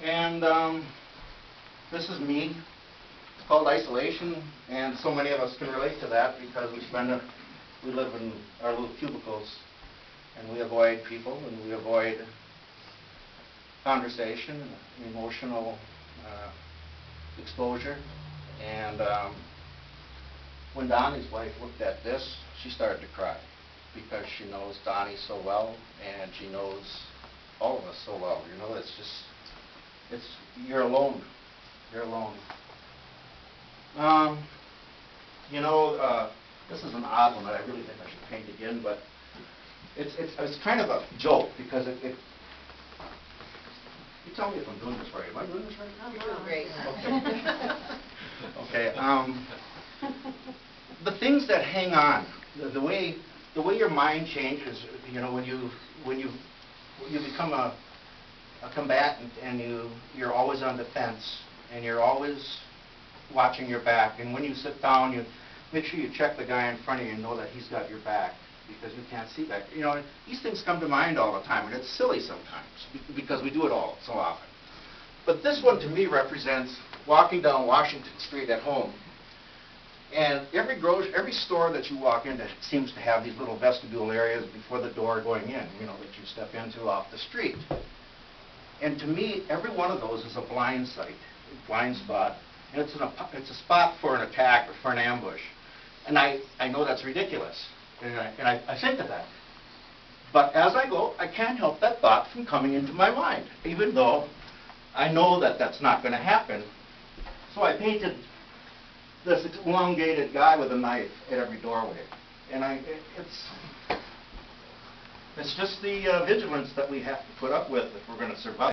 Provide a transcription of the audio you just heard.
And this is me. It's called isolation, and so many of us can relate to that because we live in our little cubicles, and we avoid people, and we avoid conversation, emotional exposure. And when Donnie's wife looked at this, she started to cry because she knows Donnie so well, and she knows all of us so well. You know, you're alone. You're alone. You know, this is an odd one that I really think I should paint again, but it's kind of a joke because you tell me if I'm doing this right. Am I doing this right? You're doing great. Okay. Okay. The things that hang on, the way your mind changes, you know, when you become a combatant and you're always on defense and you're always watching your back, and when you sit down, you make sure you check the guy in front of you and know that he's got your back because you can't see back. You know, these things come to mind all the time, and it's silly sometimes because we do it all so often. But this one to me represents walking down Washington Street at home, and every store that you walk into seems to have these little vestibule areas before the door going in, you know, that you step into off the street. And to me, every one of those is a blind site, a blind spot, and it's a spot for an attack or for an ambush. And I know that's ridiculous, and I think of that. But as I go, I can't help that thought from coming into my mind, even though I know that that's not going to happen. So I painted this elongated guy with a knife at every doorway. And it's just the vigilance that we have to put up with if we're going to survive.